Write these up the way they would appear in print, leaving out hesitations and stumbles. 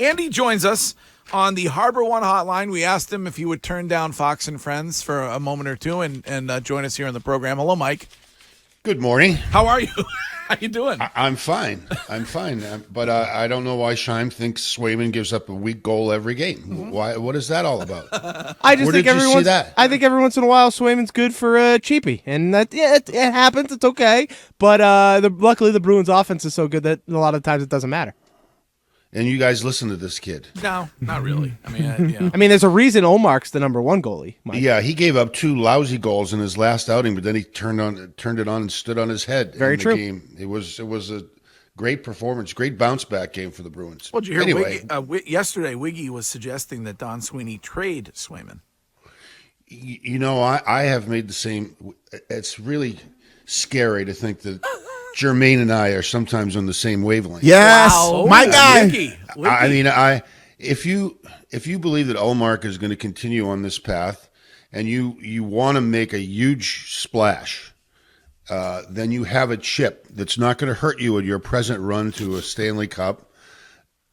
Andy joins us on the Harbor One hotline. We asked him if he would turn down Fox and Friends for a moment or two and join us here on the program. Hello, Mike. Good morning. How are you? How you doing? I'm fine. But I don't know why Scheim thinks Swayman gives up a weak goal every game. Mm-hmm. Why? What is that all about? I think every once in a while Swayman's good for a cheapie, and that it happens. It's okay. But luckily the Bruins' offense is so good that a lot of times it doesn't matter. And you guys listen to this kid? No, not really. I mean, there's a reason Olmark's the number one goalie. Mike. Yeah, he gave up 2 lousy goals in his last outing, but then he turned it on and stood on his head. Very in the true. Game. It was a great performance, great bounce back game for the Bruins. Well, did you hear anyway, yesterday Wiggy was suggesting that Don Sweeney trade Swayman. I have made the same. It's really scary to think that Jermaine and I are sometimes on the same wavelength. Yes, wow. My guy. Wiggy. I mean, if you believe that Ullmark is going to continue on this path, and you want to make a huge splash, then you have a chip that's not going to hurt you in your present run to a Stanley Cup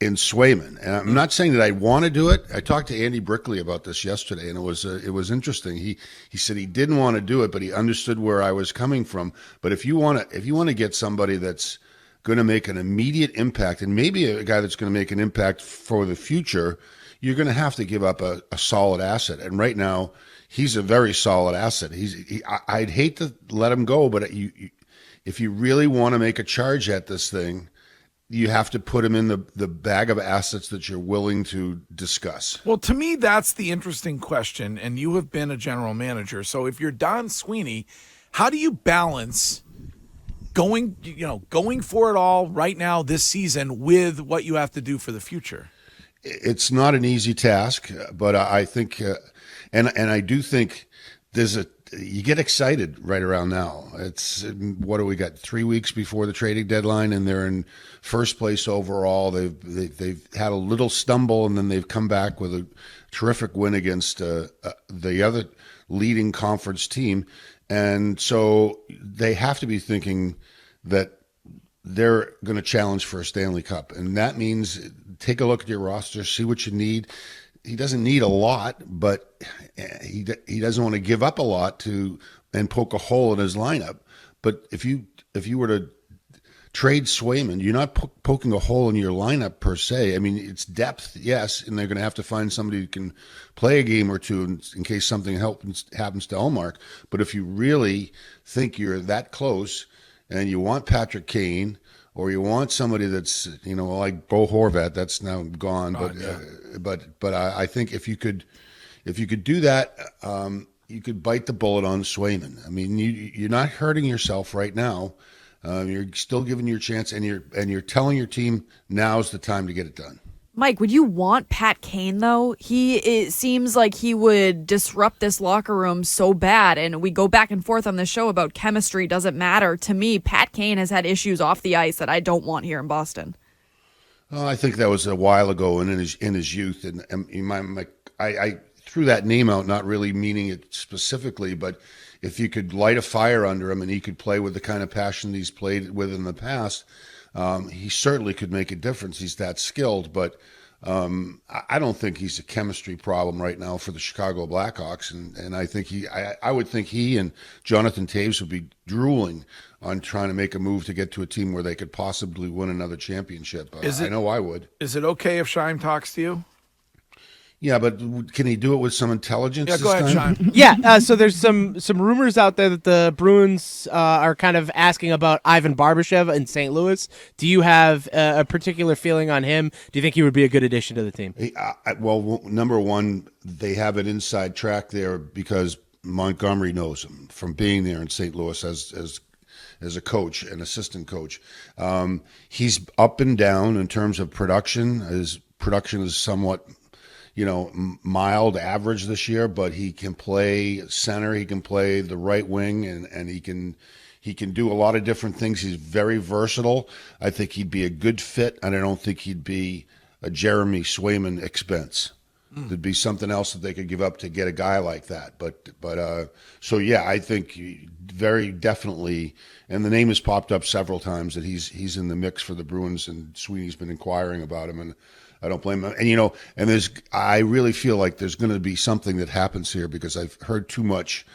in Swayman. And I'm not saying that I want to do it. I talked to Andy Brickley about this yesterday, and it was interesting. He said he didn't want to do it, but he understood where I was coming from. But if you want to get somebody that's going to make an immediate impact, and maybe a guy that's going to make an impact for the future, you're going to have to give up a solid asset. And right now, he's a very solid asset. I'd hate to let him go, but if you really want to make a charge at this thing, you have to put him in the bag of assets that you're willing to discuss. Well, to me, that's the interesting question, and you have been a general manager. So if you're Don Sweeney, how do you balance going for it all right now this season with what you have to do for the future? It's not an easy task, but I think, and I do think you get excited right around now. What do we got? 3 weeks before the trading deadline, and they're in first place overall. They've had a little stumble, and then they've come back with a terrific win against the other leading conference team, and so they have to be thinking that they're going to challenge for a Stanley Cup, and that means take a look at your roster, see what you need. He doesn't need a lot, but he doesn't want to give up a lot and poke a hole in his lineup. But if you were to trade Swayman, you're not poking a hole in your lineup per se. I mean, it's depth, yes, and they're going to have to find somebody who can play a game or two in case something happens to Ullmark. But if you really think you're that close and you want Patrick Kane, or you want somebody that's, like Bo Horvat, that's now gone. But I think if you could do that, you could bite the bullet on Swayman. I mean, you're not hurting yourself right now. You're still giving your chance, and you're telling your team now's the time to get it done. Mike, would you want Pat Kane, though? It seems like he would disrupt this locker room so bad, and we go back and forth on this show about chemistry doesn't matter. To me, Pat Kane has had issues off the ice that I don't want here in Boston. I think that was a while ago and in his youth, and I threw that name out, not really meaning it specifically, but if you could light a fire under him and he could play with the kind of passion he's played with in the past, he certainly could make a difference. He's that skilled, but I don't think he's a chemistry problem right now for the Chicago Blackhawks, and I think I would think he and Jonathan Toews would be drooling on trying to make a move to get to a team where they could possibly win another championship. I know I would. Is it okay if Scheim talks to you? Yeah, but can he do it with some intelligence? Yeah, go ahead, Scheim. Yeah, so there's some rumors out there that the Bruins are kind of asking about Ivan Barbashev in St. Louis. Do you have a particular feeling on him? Do you think he would be a good addition to the team? Well, number one, they have an inside track there because Montgomery knows him from being there in St. Louis as a coach, an assistant coach. He's up and down in terms of production. His production is somewhat mild average this year, but he can play center, he can play the right wing, and he can do a lot of different things. He's very versatile. I think he'd be a good fit, and I don't think he'd be a Jeremy Swayman expense. There'd be something else that they could give up to get a guy like that. So yeah, I think very definitely, and the name has popped up several times that he's in the mix for the Bruins, and Sweeney's been inquiring about him, and I don't blame him. And and I really feel like there's going to be something that happens here because I've heard too much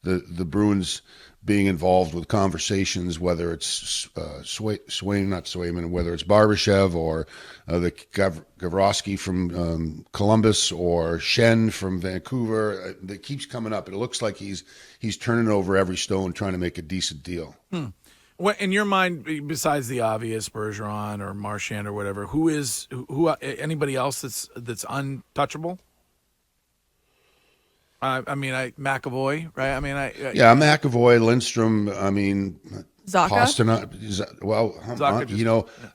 the Bruins being involved with conversations, whether it's Swayman, whether it's Barbashev or the Gavrosky from Columbus or Shen from Vancouver. That keeps coming up. It looks like he's turning over every stone trying to make a decent deal. What in your mind, besides the obvious Bergeron or Marchand or whatever, who anybody else that's untouchable? McAvoy, right? McAvoy, Lindstrom. Zaka? Pasternak.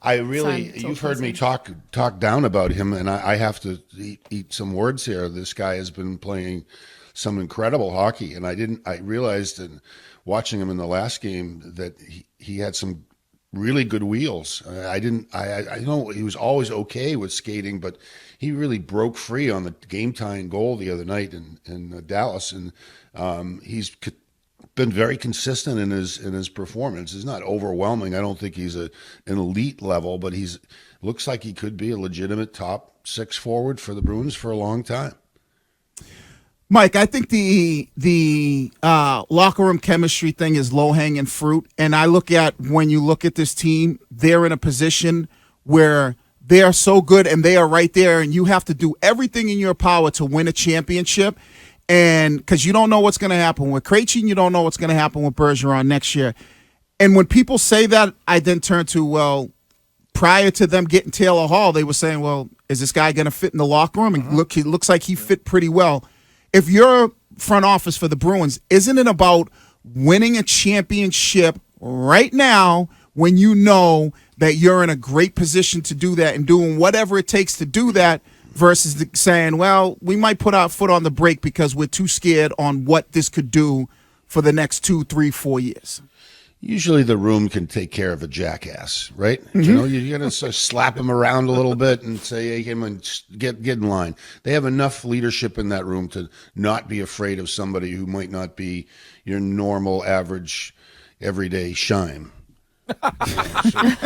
I really, you've heard me talk down about him, and I have to eat some words here. This guy has been playing some incredible hockey, and I realized in watching him in the last game that he had some really good wheels. I know he was always okay with skating, but he really broke free on the game-tying goal the other night in Dallas, and he's been very consistent in his performance. It's not overwhelming. I don't think he's an elite level, but looks like he could be a legitimate top 6 forward for the Bruins for a long time. Mike, I think the locker room chemistry thing is low-hanging fruit, and I look at when you look at this team, they're in a position where they are so good and they are right there, and you have to do everything in your power to win a championship, and because you don't know what's going to happen with Krejci, and you don't know what's going to happen with Bergeron next year. And when people say that, I then turn to, well, prior to them getting Taylor Hall, they were saying, well, is this guy going to fit in the locker room? And he looks like he fit pretty well. If you're front office for the Bruins, isn't it about winning a championship right now when you know that you're in a great position to do that and doing whatever it takes to do that versus saying, well, we might put our foot on the brake because we're too scared on what this could do for the next 2, 3, 4 years? Usually the room can take care of a jackass, right? Mm-hmm. You're going to slap him around a little bit and say, hey, come on, get in line. They have enough leadership in that room to not be afraid of somebody who might not be your normal, average, everyday shime.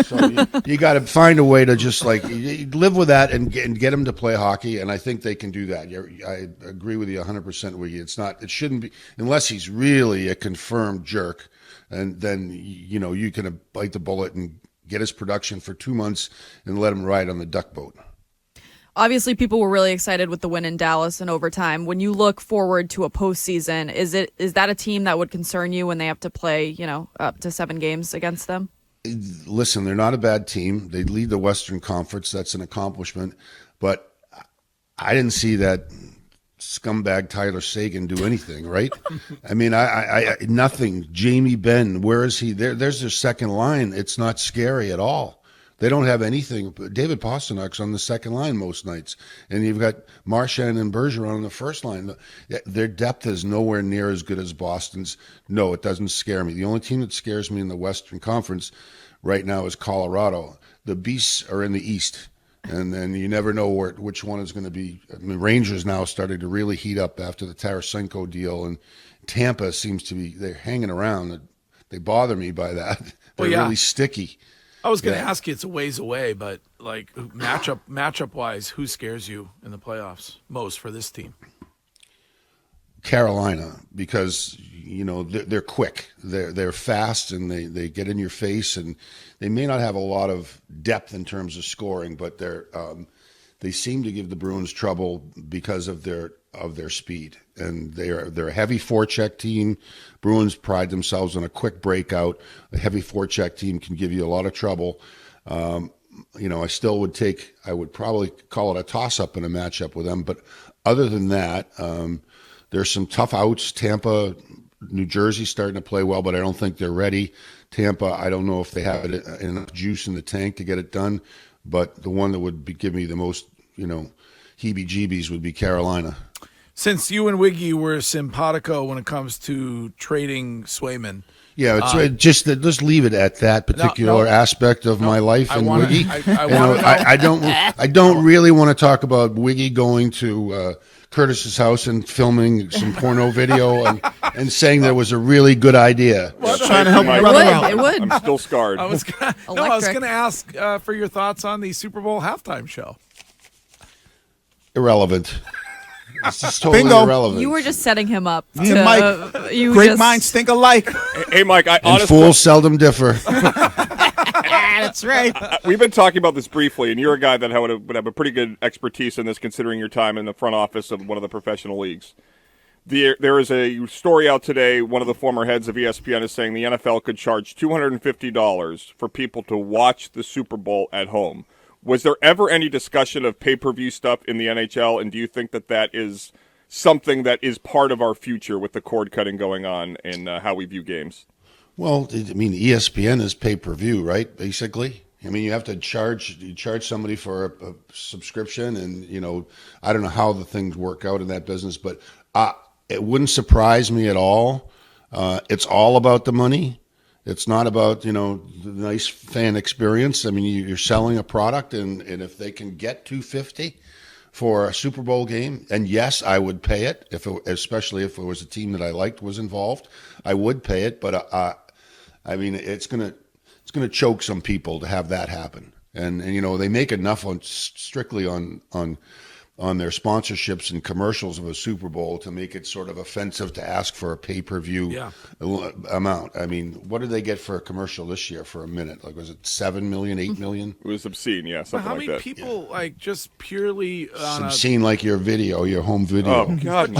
so you got to find a way to just live with that and get him to play hockey, and I think they can do that. I agree with you 100% with you. It shouldn't be, unless he's really a confirmed jerk. And then, you can bite the bullet and get his production for 2 months and let him ride on the duck boat. Obviously, people were really excited with the win in Dallas in overtime. When you look forward to a postseason, is that a team that would concern you when they have to play, up to 7 games against them? Listen, they're not a bad team. They lead the Western Conference. That's an accomplishment. But I didn't see that scumbag Tyler Seguin do anything, right? I nothing. Jamie Benn, where is he? There's their second line. It's not scary at all. They don't have anything. David Pasternak's on the second line most nights, and you've got Marchand and Bergeron on the first line. Their depth is nowhere near as good as Boston's. No, it doesn't scare me. The only team that scares me in the Western Conference right now is Colorado. The Beasts are in the East. And then you never know which one is going to be. Rangers now starting to really heat up after the Tarasenko deal, and Tampa seems to be, they're hanging around. They bother me by that. They're really sticky. I was going to ask you, it's a ways away, but matchup wise, who scares you in the playoffs most for this team? Carolina, because they're quick, they're fast, and they get in your face, and they may not have a lot of depth in terms of scoring, but they seem to give the Bruins trouble because of their speed, and they're a heavy forecheck team. Bruins pride themselves on a quick breakout. A heavy forecheck team can give you a lot of trouble. I would probably call it a toss-up in a matchup with them, but other than that, there's some tough outs. Tampa, New Jersey starting to play well, but I don't think they're ready. Tampa, I don't know if they have enough juice in the tank to get it done, but the one that would give me the most, heebie-jeebies would be Carolina. Since you and Wiggy were simpatico when it comes to trading Swayman. Yeah, just leave it at that particular aspect of my life and Wiggy. I don't really want to talk about Wiggy going to Curtis's house and filming some porno video and saying there was a really good idea. Well, trying to help my brother out. It would. I'm still scarred. I was going to ask for your thoughts on the Super Bowl halftime show. irrelevant. It's just totally Bingo. irrelevant. You were just setting him up. Me and Mike, great minds think alike. Hey, Mike, I and honestly, fools seldom differ. That's right. we've been talking about this briefly, and you're a guy that would have a pretty good expertise in this, considering your time in the front office of one of the professional leagues. There is a story out today. One of the former heads of ESPN is saying the NFL could charge $250 for people to watch the Super Bowl at home. Was there ever any discussion of pay-per-view stuff in the NHL, and do you think that is something that is part of our future with the cord cutting going on and how we view games? Well, I mean, ESPN is pay-per-view, right? Basically, I mean, you have to charge somebody for a subscription, and I don't know how the things work out in that business, but it wouldn't surprise me at all. It's all about the money. It's not about the nice fan experience. I mean, you're selling a product, and if they can get $250 for a Super Bowl game, and yes, I would pay it, especially if it was a team that I liked was involved. I would pay it, but I mean, it's gonna choke some people to have that happen, and they make enough strictly on their sponsorships and commercials of a Super Bowl to make it sort of offensive to ask for a pay-per-view amount. I mean, what did they get for a commercial this year for a minute? Like, was it 7 million, 8 million? It was obscene, yeah, something How like many that. people just purely on Obscene, like your home video. Oh God!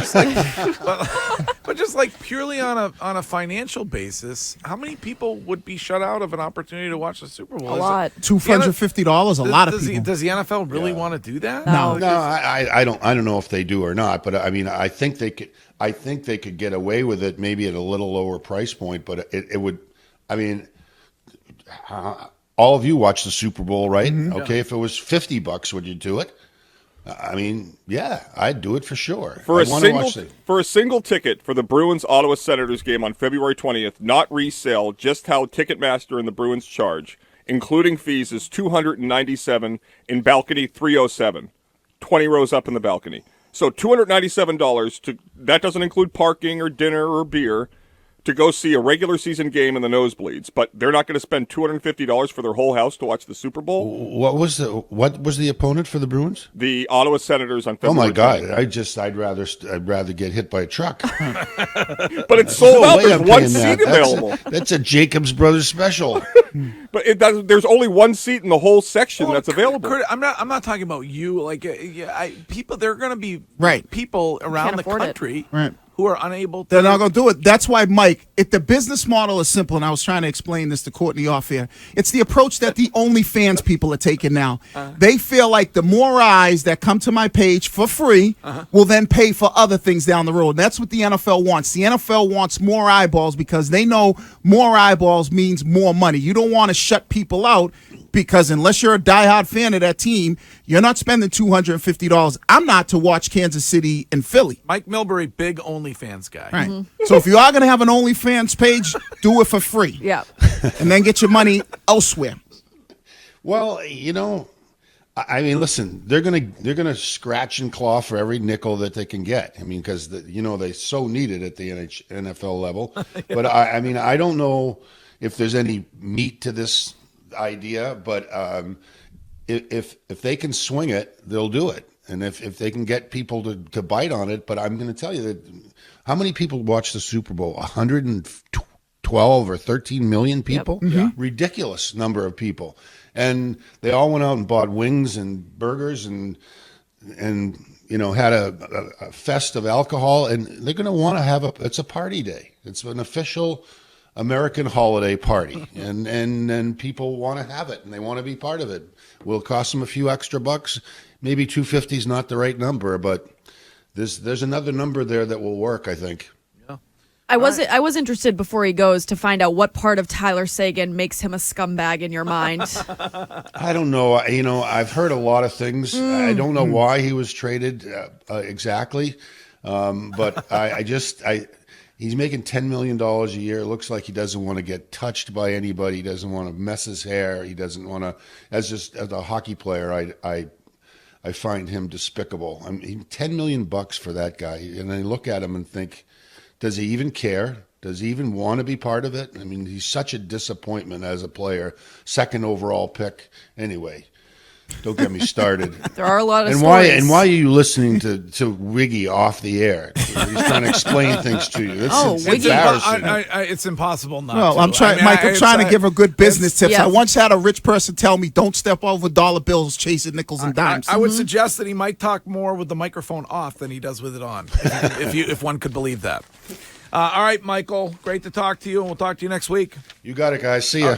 but just like purely on a financial basis, how many people would be shut out of an opportunity to watch the Super Bowl? A lot. $250, a lot of people. Does the NFL really want to do that? No. I don't know if they do or not, but I mean, I think they could get away with it maybe at a little lower price point, but it would. I mean, all of you watch the Super Bowl, right? Mm-hmm. Okay, if it was $50, would you do it? I mean, yeah, I'd do it for sure. For a single ticket for the Bruins Ottawa Senators game on February 20th, not resale, just how Ticketmaster and the Bruins charge, including fees, is $297 in balcony 307. 20 rows up in the balcony. So $297 that doesn't include parking or dinner or beer to go see a regular season game in the nosebleeds, but they're not going to spend $250 for their whole house to watch the Super Bowl. What was the opponent for the Bruins? The Ottawa Senators on February. Oh my God! 20th. I'd rather get hit by a truck. But it's sold out. There's one seat available. That's a Jacobs Brothers special. But there's only one seat in the whole section that's available. Kurt, I'm not talking about you. Like, people, there are going to be people around the country who are unable to. They're not going to do it. That's why, Mike, if the business model is simple, and I was trying to explain this to Courtney off air, it's the approach that the OnlyFans people are taking now. They feel like the more eyes that come to my page for free will then pay for other things down the road. That's what the NFL wants. The NFL wants more eyeballs because they know more eyeballs means more money. You don't want to shut people out because unless you're a diehard fan of that team, you're not spending $250. I'm not to watch Kansas City and Philly. Mike Milbury, big OnlyFans guy. Right. Mm-hmm. So if you are going to have an OnlyFans page, do it for free. Yeah. And then get your money elsewhere. Well, I mean, listen, they're gonna scratch and claw for every nickel that they can get. I mean, because they so need it at the NFL level. But I mean, I don't know if there's any meat to this idea, but if they can swing it, they'll do it, and if they can get people to bite on it. But I'm going to tell you that how many people watch the Super Bowl? 112 or 13 million people. Yep. Mm-hmm. Ridiculous number of people, and they all went out and bought wings and burgers and had a fest of alcohol, and they're going to want to have it's a party day. It's an official American holiday party, and people want to have it, and they want to be part of it. Will it cost them a few extra bucks? Maybe $250 is not the right number, but there's another number there that will work, I think. Yeah. I was interested before he goes to find out what part of Tyler Seguin makes him a scumbag in your mind. I don't know. I've heard a lot of things. I don't know why he was traded exactly, but he's making $10 million a year. It looks like he doesn't want to get touched by anybody. He doesn't want to mess his hair. He doesn't want to. As a hockey player, I find him despicable. I mean, $10 million for that guy, and I look at him and think, does he even care? Does he even want to be part of it? I mean, he's such a disappointment as a player. Second overall pick, anyway. Don't get me started. There are a lot of And stories. why are you listening to Wiggy off the air? He's trying to explain things to you. It's Wiggy. embarrassing. It's impossible not No, to. I'm trying, Mike. I'm trying to give her good business tips. Yeah. I once had a rich person tell me, "Don't step over dollar bills chasing nickels and dimes." I would suggest that he might talk more with the microphone off than he does with it on, if one could believe that. All right, Michael, great to talk to you, and we'll talk to you next week. You got it, guys. See ya.